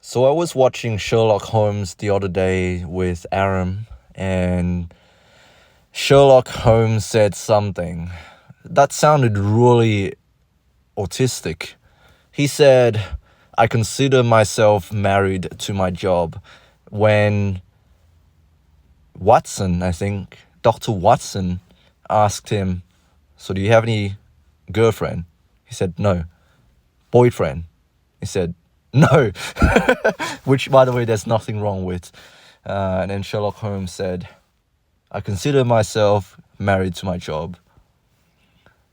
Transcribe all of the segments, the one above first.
So I was watching Sherlock Holmes the other day with Aaron, and Sherlock Holmes said something that sounded really autistic. He said, I consider myself married to my job. When Watson, I think, Dr. Watson asked him, so do you have any girlfriend? He said, no. Boyfriend? He said, no. Which, by the way, there's nothing wrong with. And then Sherlock Holmes said, I consider myself married to my job.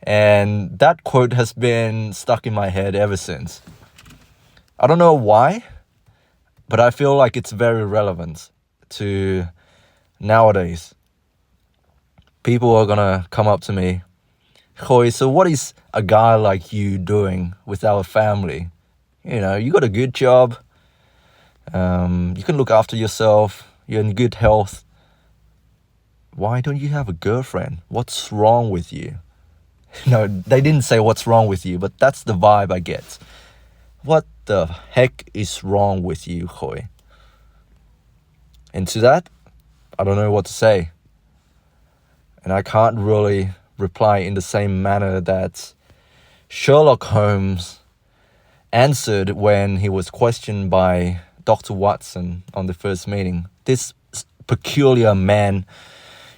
And that quote has been stuck in my head ever since. I don't know why, but I feel like it's very relevant to nowadays. People are gonna come up to me, Khoi, so what is a guy like you doing with our family? You got a good job. You can look after yourself. You're in good health. Why don't you have a girlfriend? What's wrong with you? No, they didn't say what's wrong with you, but that's the vibe I get. What the heck is wrong with you, Khoi? And to that, I don't know what to say. And I can't really reply in the same manner that Sherlock Holmes answered when he was questioned by Dr. Watson on the first meeting. This peculiar man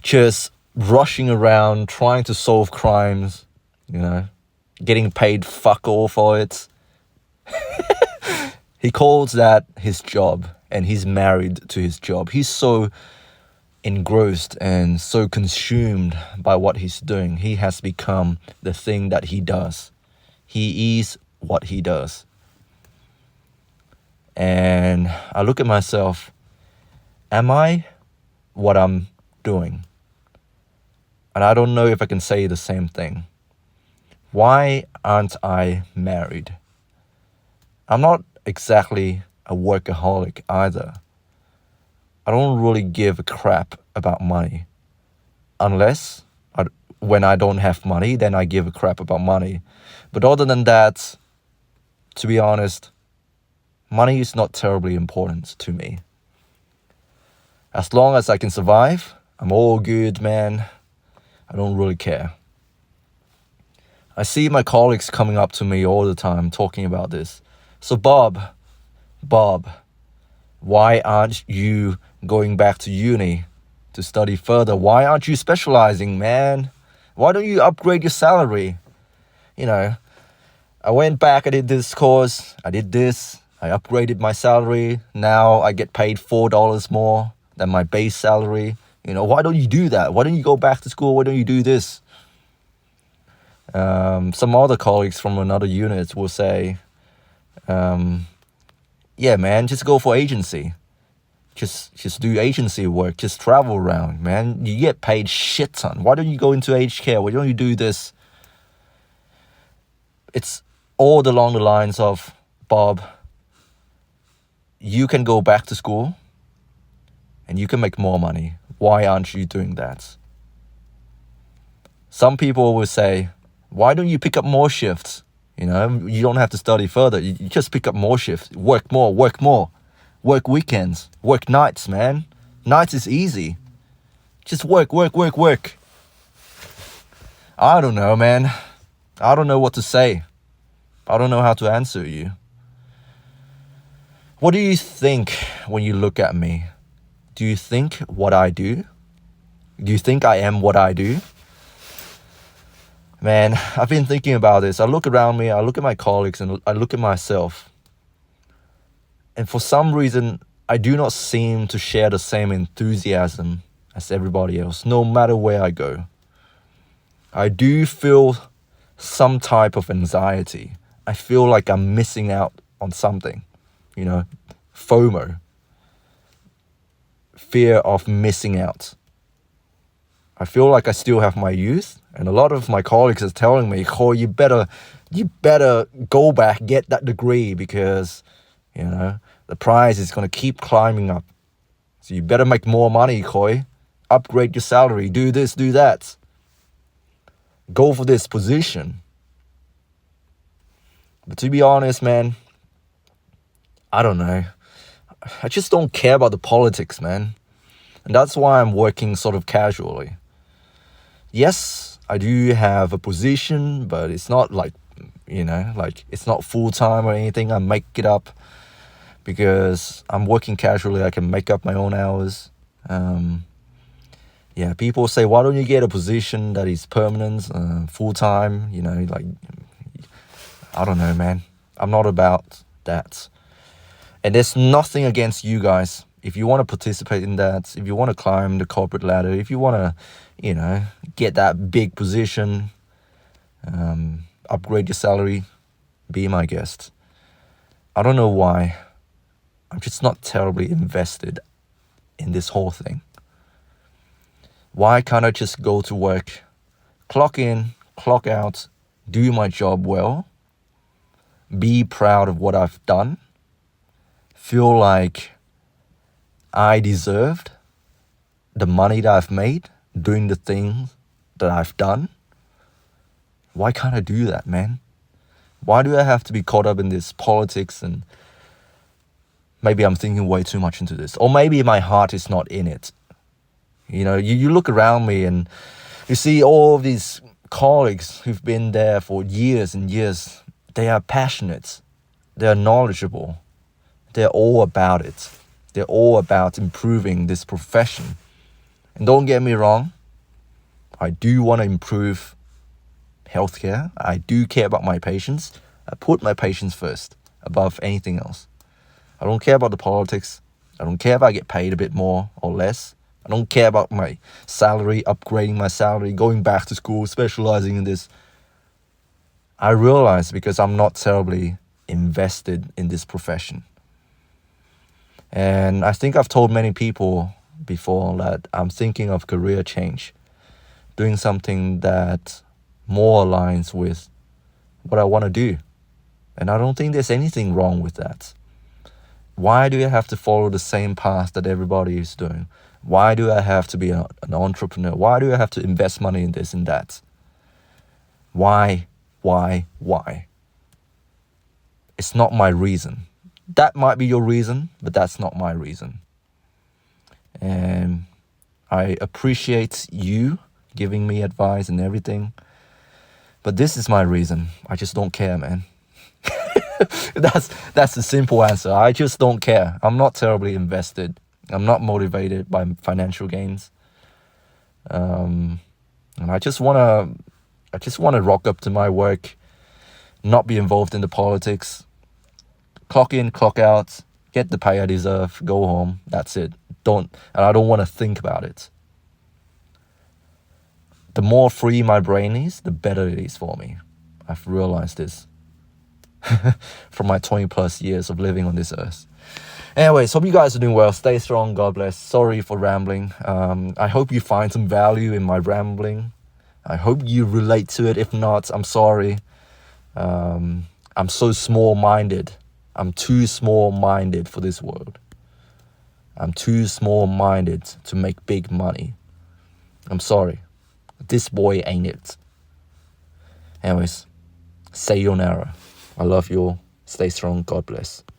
just rushing around trying to solve crimes, getting paid fuck all for it. He calls that his job, and he's married to his job. He's so engrossed and so consumed by what he's doing. He has become the thing that he does. He is what he does. And I look at myself, am I what I'm doing? And I don't know if I can say the same thing. Why aren't I married? I'm not exactly a workaholic either. I don't really give a crap about money. Unless when I don't have money, then I give a crap about money. But other than that, to be honest, money is not terribly important to me. As long as I can survive, I'm all good, man. I don't really care. I see my colleagues coming up to me all the time talking about this. So Bob, why aren't you going back to uni to study further? Why aren't you specializing, man? Why don't you upgrade your salary? I went back, I did this course, I did this, I upgraded my salary. Now I get paid $4 more than my base salary. Why don't you do that? Why don't you go back to school? Why don't you do this? Some other colleagues from another unit will say, yeah, man, just go for agency. Just do agency work. Just travel around, man. You get paid shit ton. Why don't you go into aged care? Why don't you do this? It's all along the lines of, Bob, you can go back to school and you can make more money. Why aren't you doing that? Some people will say, why don't you pick up more shifts? You don't have to study further. You just pick up more shifts. Work more. Work weekends. Work nights, man. Nights is easy. Just work. I don't know, man. I don't know what to say. I don't know how to answer you. What do you think when you look at me? Do you think what I do? Do you think I am what I do? Man, I've been thinking about this. I look around me, I look at my colleagues, and I look at myself. And for some reason, I do not seem to share the same enthusiasm as everybody else, no matter where I go. I do feel some type of anxiety. I feel like I'm missing out on something, FOMO, fear of missing out. I feel like I still have my youth, and a lot of my colleagues are telling me, "Oh, you better go back, get that degree, because the price is gonna keep climbing up. So you better make more money, Khoi. Upgrade your salary, do this, do that. Go for this position." But to be honest, man, I don't know. I just don't care about the politics, man. And that's why I'm working sort of casually. Yes, I do have a position, but it's not like, like it's not full time or anything. I make it up because I'm working casually. I can make up my own hours. Yeah, people say, why don't you get a position that is permanent, full time? Like, I don't know, man. I'm not about that. And there's nothing against you guys. If you want to participate in that, if you want to climb the corporate ladder, if you want to, get that big position, upgrade your salary, be my guest. I don't know why. I'm just not terribly invested in this whole thing. Why can't I just go to work, clock in, clock out, do my job well, be proud of what I've done, feel like I deserved the money that I've made doing the things that I've done? Why can't I do that, man? Why do I have to be caught up in this politics? And maybe I'm thinking way too much into this. Or maybe my heart is not in it. You look around me and you see all of these colleagues who've been there for years and years. They are passionate. They're knowledgeable. They're all about it. They're all about improving this profession. And don't get me wrong, I do want to improve healthcare. I do care about my patients. I put my patients first above anything else. I don't care about the politics. I don't care if I get paid a bit more or less. I don't care about my salary, upgrading my salary, going back to school, specializing in this. I realize because I'm not terribly invested in this profession. And I think I've told many people before that I'm thinking of career change, doing something that more aligns with what I want to do. And I don't think there's anything wrong with that. Why do I have to follow the same path that everybody is doing? Why do I have to be an entrepreneur? Why do I have to invest money in this and that? Why? It's not my reason. That might be your reason, but that's not my reason. And I appreciate you giving me advice and everything, but this is my reason. I just don't care, man. That's the simple answer. I just don't care. I'm not terribly invested. I'm not motivated by financial gains. And I just wanna rock up to my work, not be involved in the politics, clock in, clock out, get the pay I deserve, go home. That's it. I don't want to think about it. The more free my brain is, the better it is for me. I've realized this from my 20 plus years of living on this earth. Anyways, hope you guys are doing well. Stay strong. God bless. Sorry for rambling. I hope you find some value in my rambling. I hope you relate to it. If not, I'm sorry. I'm so small-minded. I'm too small-minded for this world. I'm too small-minded to make big money. I'm sorry. This boy ain't it. Anyways, sayonara. I love you all. Stay strong. God bless.